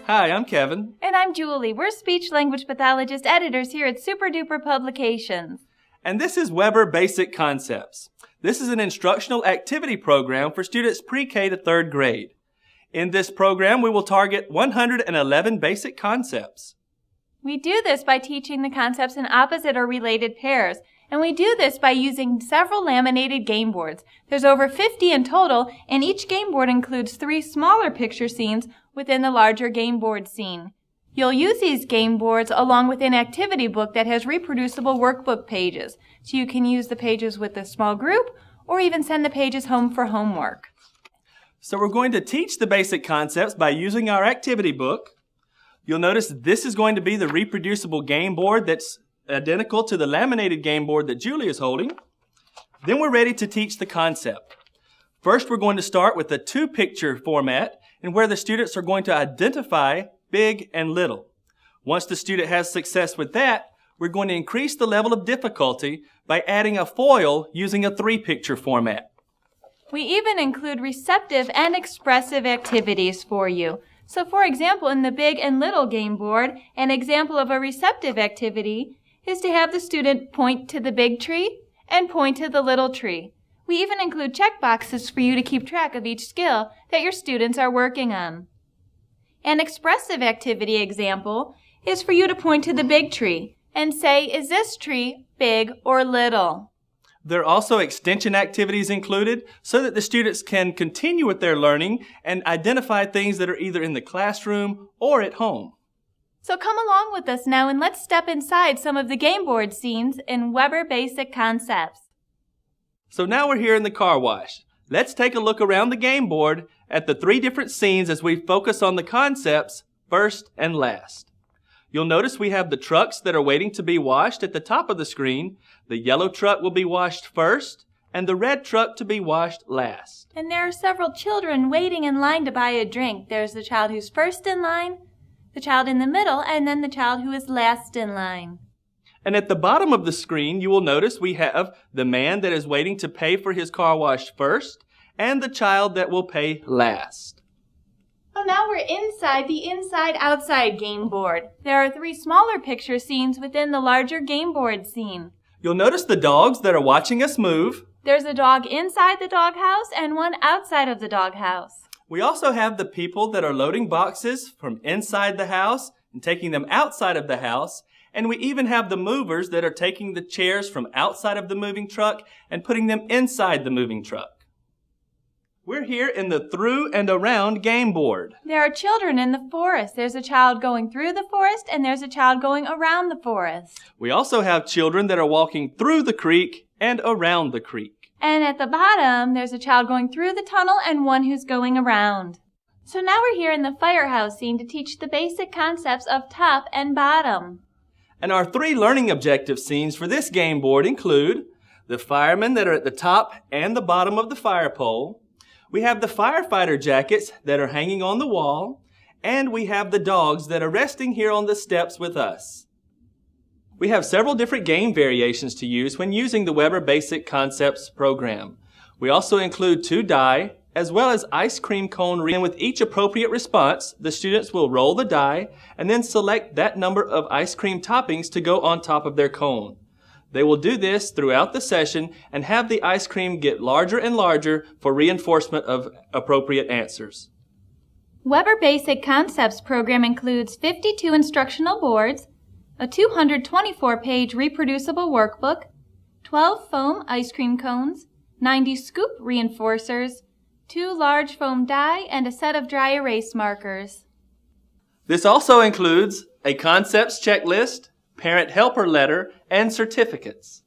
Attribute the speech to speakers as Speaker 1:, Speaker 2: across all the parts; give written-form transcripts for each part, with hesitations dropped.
Speaker 1: Hi, I'm Kevin.
Speaker 2: And I'm Julie. We're speech-language pathologist editors here at Super Duper Publications.
Speaker 1: And this is Weber Basic Concepts. This is an instructional activity program for students pre-K to 3rd grade. In this program, we will target 111 basic concepts.
Speaker 2: We do this by teaching the concepts in opposite or related pairs. And we do this by using several laminated game boards. There's over 50 in total, and each game board includes 3 smaller picture scenes within the larger game board scene. You'll use these game boards along with an activity book that has reproducible workbook pages, so you can use the pages with a small group or even send the pages home for homework.
Speaker 1: So we're going to teach the basic concepts by using our activity book. You'll notice this is going to be the reproducible game board that's identical to the laminated game board that Julie is holding. Then we're ready to teach the concept. First, we're going to start with a 2-picture format and where the students are going to identify big and little. Once the student has success with that, we're going to increase the level of difficulty by adding a foil using a 3-picture format.
Speaker 2: We even include receptive and expressive activities for you. So for example, in the big and little game board, an example of a receptive activity is to have the student point to the big tree and point to the little tree. We even include checkboxes for you to keep track of each skill that your students are working on. An expressive activity example is for you to point to the big tree and say, is this tree big or little?
Speaker 1: There are also extension activities included so that the students can continue with their learning and identify things that are either in the classroom or at home.
Speaker 2: So come along with us now and let's step inside some of the game board scenes in Weber Basic Concepts.
Speaker 1: So now we're here in the car wash. Let's take a look around the game board at the 3 different scenes as we focus on the concepts first and last. You'll notice we have the trucks that are waiting to be washed at the top of the screen. The yellow truck will be washed first and the red truck to be washed last.
Speaker 2: And there are several children waiting in line to buy a drink. There's the child who's first in line, the child in the middle, and then the child who is last in line.
Speaker 1: And at the bottom of the screen, you will notice we have the man that is waiting to pay for his car wash first and the child that will pay last.
Speaker 2: Oh, now we're inside the inside-outside game board. There are 3 smaller picture scenes within the larger game board scene.
Speaker 1: You'll notice the dogs that are watching us move.
Speaker 2: There's a dog inside the doghouse and one outside of the doghouse.
Speaker 1: We also have the people that are loading boxes from inside the house and taking them outside of the house. And we even have the movers that are taking the chairs from outside of the moving truck and putting them inside the moving truck. We're here in the through and around game board.
Speaker 2: There are children in the forest. There's a child going through the forest and there's a child going around the forest.
Speaker 1: We also have children that are walking through the creek and around the creek.
Speaker 2: And at the bottom, there's a child going through the tunnel and one who's going around. So now we're here in the firehouse scene to teach the basic concepts of top and bottom.
Speaker 1: And our 3 learning objective scenes for this game board include the firemen that are at the top and the bottom of the fire pole. We have the firefighter jackets that are hanging on the wall. And we have the dogs that are resting here on the steps with us. We have several different game variations to use when using the Weber Basic Concepts program. We also include 2 die, as well as ice cream cone. And with each appropriate response, the students will roll the die and then select that number of ice cream toppings to go on top of their cone. They will do this throughout the session and have the ice cream get larger and larger for reinforcement of appropriate answers.
Speaker 2: Weber Basic Concepts program includes 52 instructional boards, a 224-page reproducible workbook, 12 foam ice cream cones, 90 scoop reinforcers, 2 large foam die, and a set of dry erase markers.
Speaker 1: This also includes a concepts checklist, parent helper letter, and certificates.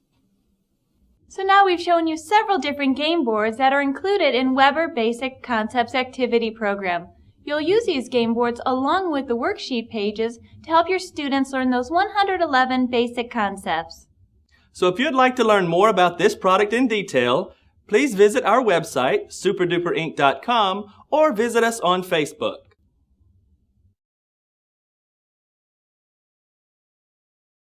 Speaker 2: So now we've shown you several different game boards that are included in Weber Basic Concepts activity program. You'll use these game boards along with the worksheet pages to help your students learn those 111 basic concepts.
Speaker 1: So if you'd like to learn more about this product in detail, please visit our website, superduperinc.com, or visit us on Facebook.